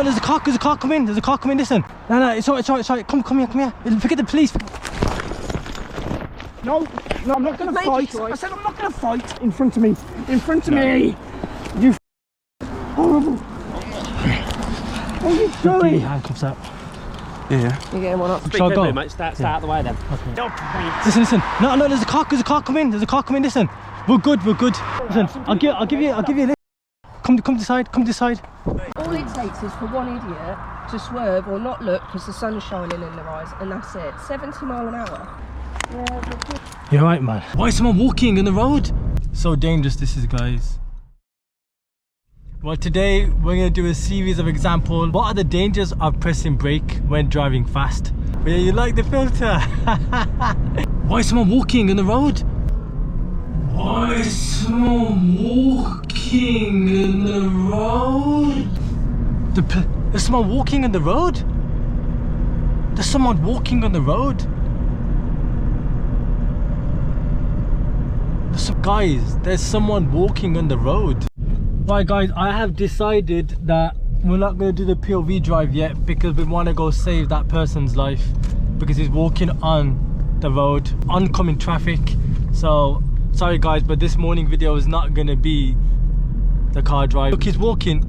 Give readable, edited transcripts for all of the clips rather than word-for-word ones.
There's a car coming, listen. No, it's alright, come here. Forget the police. No, I'm not gonna fight. I said I'm not gonna fight. In front of me. You horrible. What are you doing? Get your handcuffs out. Yeah. You're getting one up. Shall I go? Mate. Start out of the way then. Okay. Listen. No, there's a car coming. Listen. We're good. Listen, I'll give you a lift. Come to the side. All it takes is for one idiot to swerve or not look because the sun's shining in their eyes, and that's it. 70 miles an hour. You're right, man. Why is someone walking on the road? So dangerous this is, guys. Well, today we're going to do a series of examples. What are the dangers of pressing brake when driving fast? Yeah, you like the filter. Why is someone walking on the road? Why is someone walking in the road? There's someone walking on the road? There's someone walking on the road? Guys, there's someone walking on the road. Right guys, I have decided that we're not going to do the POV drive yet because we want to go save that person's life because he's walking on the road, oncoming traffic. So sorry guys, but this morning video is not going to be the car drive. Look, he's walking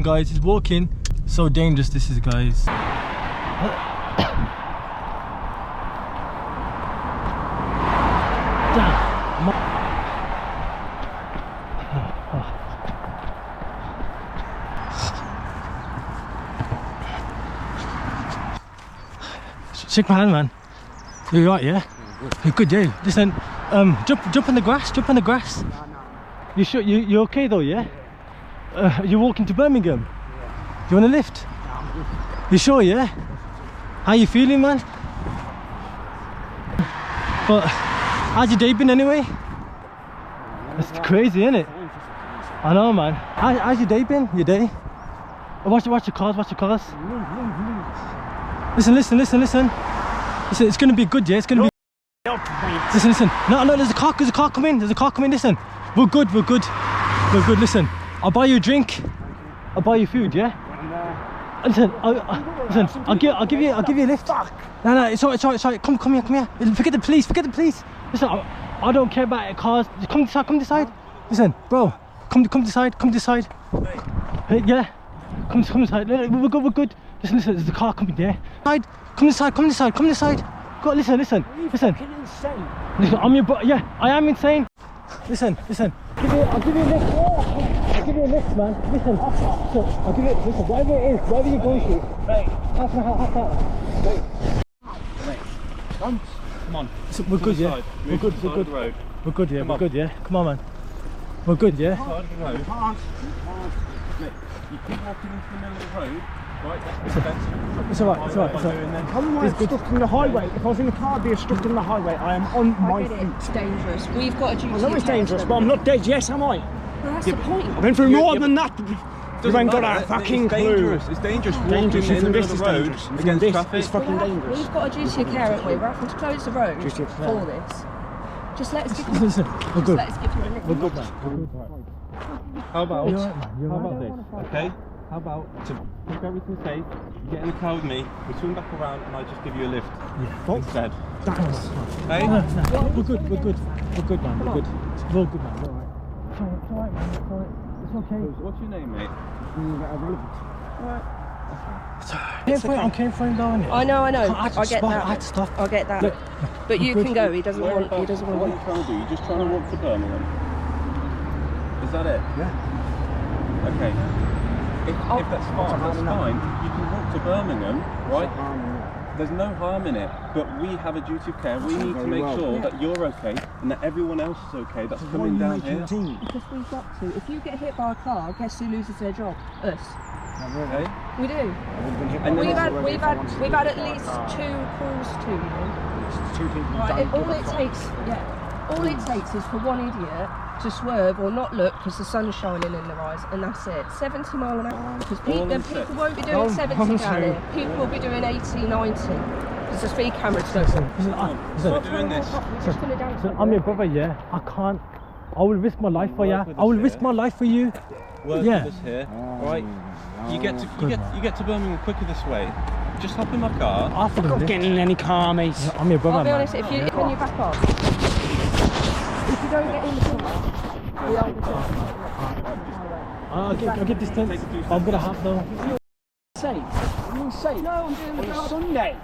guys, he's walking. So dangerous this is, guys. Shake my hand, man. You're right, yeah? You're good, yeah. Listen, jump in the grass. You sure? You okay though, yeah? You're walking to Birmingham? Yeah. You want a lift? You sure, yeah? How you feeling, man? But how's your day been anyway? It's crazy, isn't it? I know, man. How's your day been? Your day? Watch your cars. Listen. It's gonna be good, yeah? It's gonna be. Listen. No, there's a car coming. Listen, we're good. Listen, I'll buy you a drink. I'll buy you food, yeah? Listen, I'll give you a lift. No, it's alright. Come here. Forget the police. Listen, I don't care about cars. Come this side. Listen, bro, come this side. Yeah, come this side. We're good. Listen, there's a car coming there. Come this side. Go, listen. Listen, I'm your bro. Yeah, I am insane. Listen. I'll give you a lift. I'll give you a lift, man. Listen. I'll give you. Listen, whatever it is, wherever you're going to. Right. Half that. Come on. Listen, we're good, yeah. We're good, yeah. Come on, man. We're good, yeah. You keep walking into the middle of the road. Right, it's alright. How am I stuck in the highway? If I was in the car, I'd be stuck in the highway. I am on my feet. It's dangerous. We've got a duty. I know it's dangerous, but I'm not dead. Yes, am I? Well, that's the point. I've been through more than that. You ain't got a fucking clue. It's dangerous walking in the middle of the road against traffic. It's fucking dangerous. We've got a duty of care, haven't we? We're having to close the road for this. Just let us give you. Listen, we're good. Let us give you a lift. We're good, man. How about You're right, man. how about this? Okay. How about to keep everything safe, you get in the car with me, we swing back around and I just give you a lift instead. Hey? No, we're good, man. We're good. It's all good, man. It's alright, man. It's okay. What's your name, mate? I'm came for him though, innit? I know. I get that. I had to stop. I get that. Look, but you can go. He doesn't want. What are you trying to do? You're just trying to walk to Birmingham? Is that it? Yeah. Okay. If that's fine. You can walk to Birmingham, right? There's no harm in it, but we have a duty of care. We need to make sure that you're okay and that everyone else is okay that's coming down here. Because we've got to. If you get hit by a car, guess who loses their job? Us. Okay? We do. And We've had at least 2 calls to you. 2 people. Right, all it takes is for one idiot to swerve or not look because the sun's shining in their eyes, and that's it. 70 miles an hour. Because people won't be doing 70 down here. People will be doing 80, 90. Because the speed cameras don't. Stop doing this. I'm your brother, yeah. I I will risk my life for you. Work with I will us risk here. my life for you. Work Yeah. with us here, right? You get to Birmingham quicker this way. Just hop in my car. I'll follow Not this. getting in any car, mate. I'm your brother, I'll be man. honest, if you when you back off, if you don't get in the car, we are the I'll get distance. I'm gonna have though. Safe. You're safe. No, I'm doing the On a job. Sunday.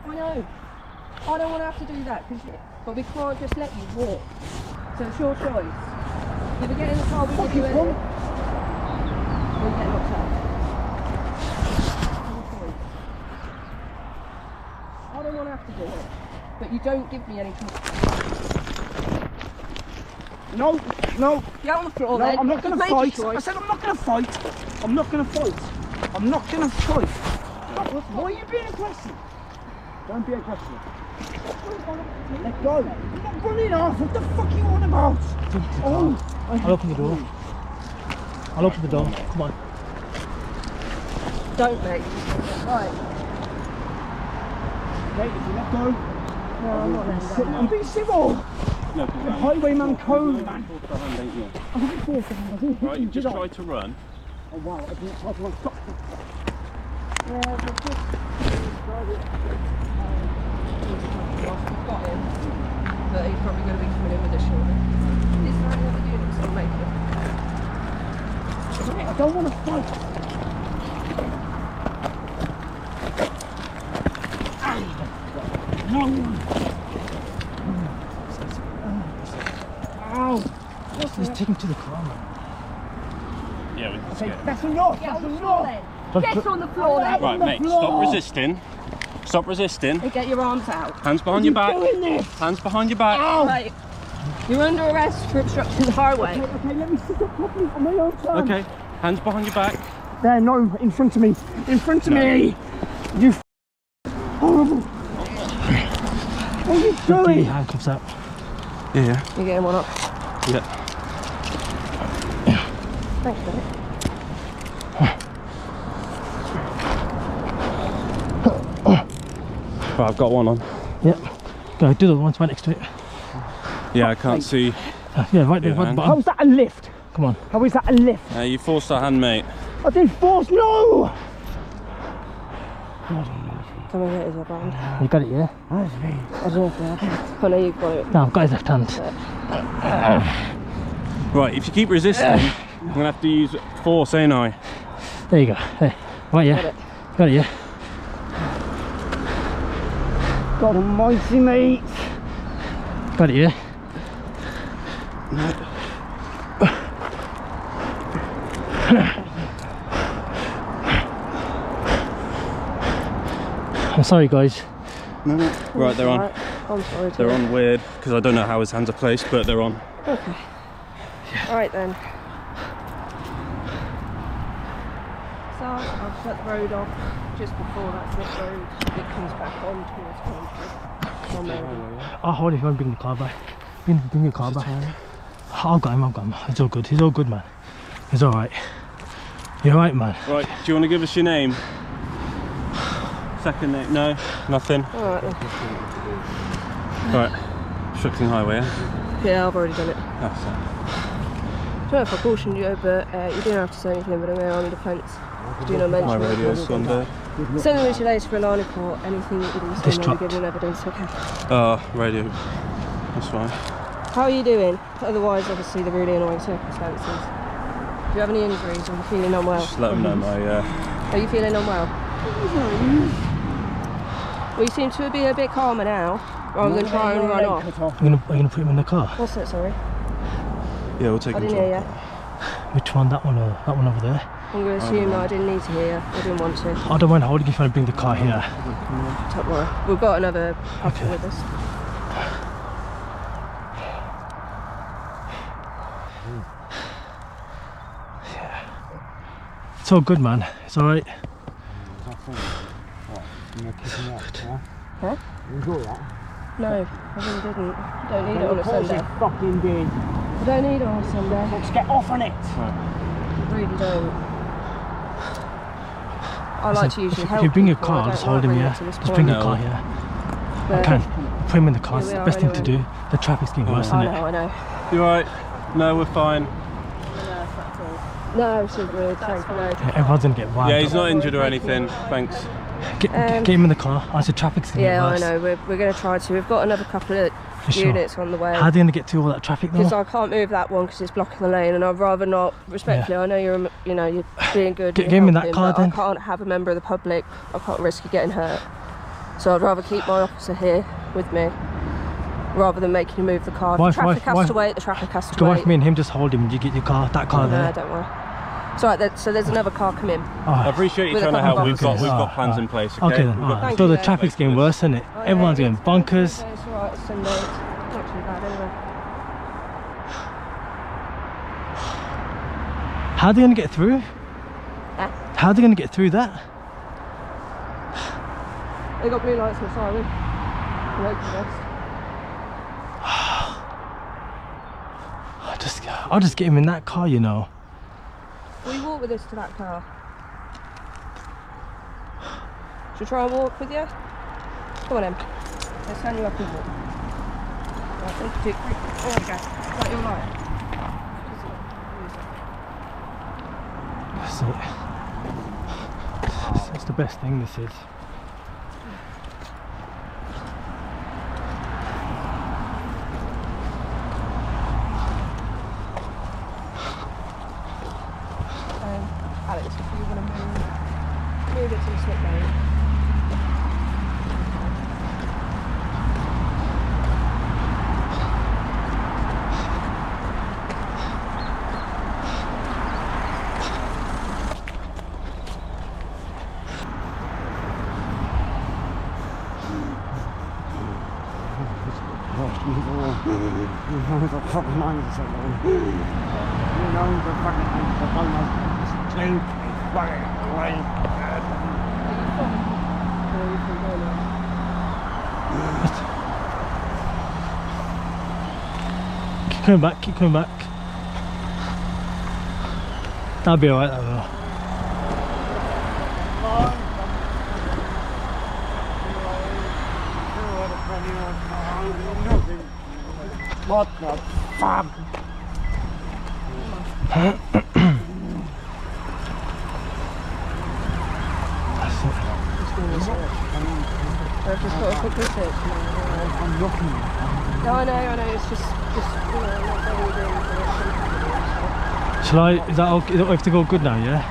I know. I don't want to have to do that, but we can't just let you walk. So it's your choice. If you get in the car, we give you anything. We'll get locked up. Your choice. I don't want to have to do it, but you don't give me any choice. No, no. Get on the floor No, then. I'm not going You've to made your fight. choice. I said I'm not going to fight. I'm not going to fight. I'm not going to fight. Why are you being aggressive? Don't be aggressive. Let go. I'm not running off. What the fuck are you on about? Oh, I'll open the door. I'll open the door. Come on. Don't, mate. Right. okay, if you let go, No, I'm not letting go. I'm being civil. No, The highwayman code, man. Right, I'm being forced. right, you just tried to run. Oh wow, I didn't try to run. Stop. Yeah, but just... We've got him, but he's probably going to be coming in with a shoulder. Is there any other units that will make it? I don't want to fight. No. Ow. Just take him to the car, man. Yeah, we can Okay, get. that's enough. Get That's on the floor enough. then. Get on the floor then. Right, mate, stop resisting. Stop resisting. And get your arms out. Hands behind your back. Doing this. Hands behind your back. Right. You're under arrest for obstructing the highway. Okay, let me sit up properly on my own time. Okay, hands behind your back. There, no, in front of me. In front of me. You horrible. What are you Get your doing? handcuffs out. Yeah. You're getting one up. Yeah. Thanks, mate. Right, I've got one on. Yep. Go, do the ones right next to it. Yeah, I can't see. Yeah, right there, Yeah, right at the hand. bottom. How's that a lift? Come on. How is that a lift? You forced our hand, mate. I did force, no! Come and get his left hand. You got it, yeah? I don't know if you have. I know you've got it. No, I've got his left hand. Right, if you keep resisting, I'm gonna have to use force, ain't I? There you go. Hey. Right, yeah. Got it. Got it, yeah? God almighty, mate. Got it, yeah? I'm sorry, guys. No. Right, they're on. Right. I'm sorry. They're on weird because I don't know how his hands are placed, but they're on. Okay. Alright then. So I've shut the road off just before that slip road. It comes back on towards Country. On there. I'll hold it if you want to bring the car back. Bring your car back. I've got him. It's all good. He's all good, man. He's alright. You're right, man. Right, do you want to give us your name? Second name? No, nothing. Alright then. Right, obstructing highway. Yeah, I've already done it. That's it. I don't know if I cautioned you, but you didn't have to say anything, but I'm here on defence. Do not mention My it. radio's gone dead. Send them to you later for a line report. Anything that you do, send them Distraught. giving evidence, okay? Radio. That's fine. How are you doing? Otherwise, obviously, the really annoying circumstances. Do you have any injuries? Are you feeling unwell? Just let them know my. Are you feeling unwell? Well, you seem to be a bit calmer now, rather than try and run off. Are you gonna put him in the car? What's that, sorry? Yeah, we'll take I him didn't to. hear you. Which one? That one or that one over there? I'm going to assume that I didn't need to hear you. I didn't want to. I don't mind holding if you want to bring the car here. Don't worry. We've got another couple Okay. with us. It's all good, man. It's alright. Huh? Enjoy that. No, I really didn't. Don't need it on a Of course Sunday. you fucking did. I don't need it on a Sunday. Let's get off on it. I really don't. I like to usually help If you bring your people, I car, don't just like hold him bringing here. it to this Just bring your point. car here. But- Can put him in the car. It's Here the we best are thing to anyway. do. The traffic's getting worse, I isn't it? know, I know. You alright? No, we're fine. No, so good. Thank you. Yeah, everyone's gonna get wild. Yeah, he's not injured or anything. Thanks. Get him in the car. I said traffic's gonna get worse. Yeah, I know. We're going to try to. We've got another couple of sure. units on the way. How are they gonna get through all that traffic though? Because I can't move that one because it's blocking the lane, and I'd rather not. Respectfully, I know you're being good. Get him in that car then. I can't have a member of the public. I can't risk you getting hurt. So I'd rather keep my officer here with me, rather than making him move the car. If the traffic has to wait, the traffic has to wait. Me and him just hold him and you get your car, that car there. No, don't worry. It's alright, so there's another car coming. I appreciate you trying to help. We've got plans in place. Okay then. So the traffic's getting worse, isn't it? Everyone's getting bonkers. It's alright, it's Sunday. It's not too bad anyway. How are they going to get through? How are they going to get through that? They got blue lights on the siren. I'll just get him in that car, you know. Will you walk with us to that car? Should we try and walk with you? Come on then. Let's stand you up and walk. Right, 1, 2, 3. Oh my god. Right, you're right. That's the best thing this is. Alex, if you want to move it to the slip lane. Keep coming back, keep coming back. That'll be alright, that'll be alright. What the fuck? I've just got a quick research. I'm looking. No, I know, it's just not very good. Shall I, is that okay? Is it have to go good now, yeah?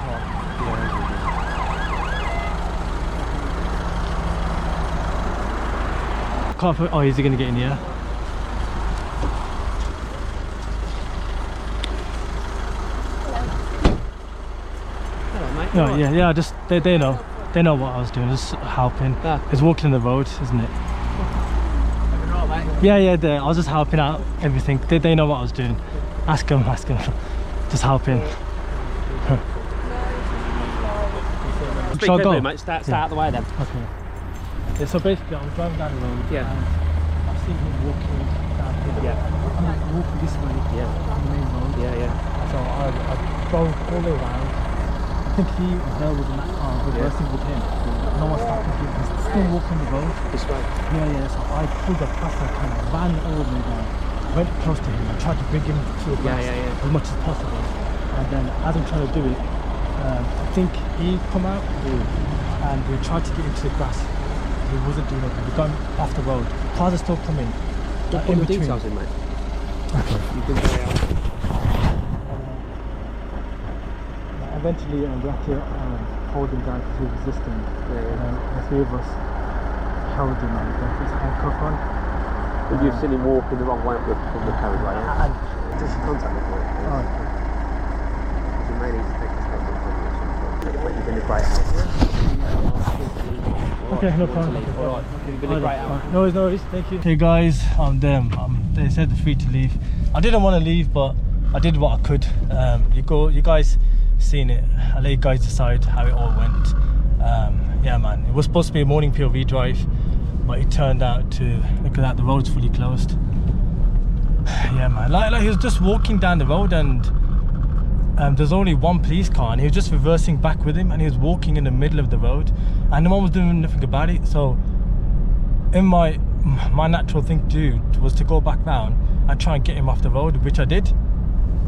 Can't put, oh, is he going to get in here? No, yeah, just they know what I was doing, just helping. It's walking in the road, isn't it? Yeah, I was just helping out everything. They know what I was doing. Ask them, just helping. Shall I go? Mate. Start out the way then. Okay. Yeah, so basically I was driving down the road and I've seen him walking down here. I'm walking this way, on the main road. So I drove all the way around. I think he or her was in that car reversing with him. No one stopped him, he's still walking the road. This way. So I pulled up past that kind of ran all the way down, went close to him and tried to bring him to a grass as much as possible. And then as I'm trying to do it, I think he come out and we tried to get into the grass. He wasn't doing it. We've gone off the road. Cars are still coming. Don't put the details in, mate. Okay. You've been very out. Eventually, we had to hold him down because he was resisting. The three of us held him and got his handcuff on. But you've seen him walking the wrong way from the carriageway, yeah? And Just contact me for it. You may need to take a statement from you. But you've been a great help. okay, no problem. Alright, you've been a great help. No worries, thank you. Okay guys, they said they're free to leave. I didn't want to leave, but I did what I could. You guys seen it. I'll let you guys decide how it all went. Yeah man, it was supposed to be a morning POV drive, but it turned out to, look at that, the road's fully closed. Yeah man, like he was just walking down the road and there's only one police car and he was just reversing back with him and he was walking in the middle of the road and no one was doing nothing about it. So in my natural thing to do was to go back down and try and get him off the road, which I did.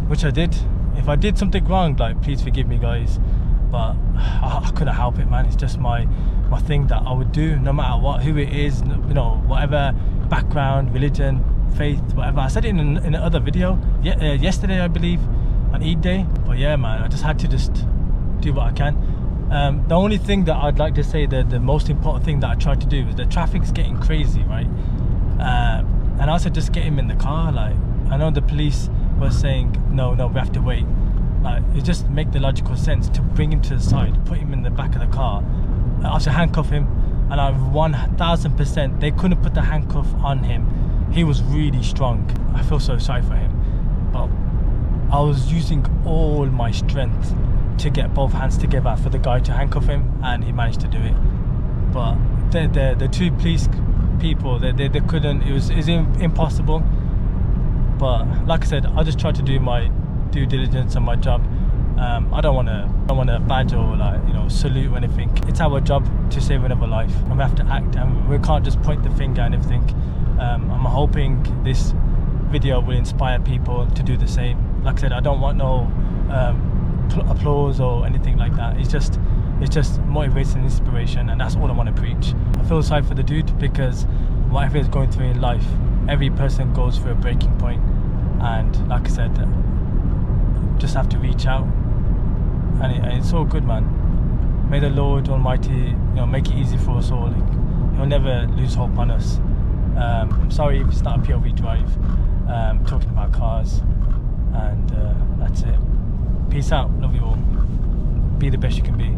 which I did. If I did something wrong, like, please forgive me, guys, but I couldn't help it, man. It's just my thing that I would do, no matter what, who it is, you know, whatever background, religion, faith, whatever. I said it in another video yesterday, I believe, on Eid Day. But yeah, man, I just had to just do what I can. The only thing that I'd like to say, that the most important thing that I tried to do is the traffic's getting crazy, right? And I said, just get him in the car. Like, I know the police were saying, no, we have to wait. Like, it just make the logical sense to bring him to the side, put him in the back of the car, also handcuff him. And I 1000%, they couldn't put the handcuff on him. He was really strong. I feel so sorry for him, but I was using all my strength to get both hands together for the guy to handcuff him, and he managed to do it. But the two police people, they couldn't. It was impossible. But like I said, I just tried to do my due diligence on my job. I don't want a badge or, like, you know, salute or anything. It's our job to save another life, and we have to act, and we can't just point the finger and everything. I'm hoping this video will inspire people to do the same. Like I said, I don't want no applause or anything like that. It's just motivation and inspiration, and that's all I want to preach. I feel sorry for the dude, because whatever he's going through in life, every person goes through a breaking point, and like I said, just have to reach out, and it's all good, man. May the Lord Almighty, you know, make it easy for us all. He'll never lose hope on us. I'm sorry if it's not a POV drive, talking about cars, and that's it. Peace out, love you all, be the best you can be.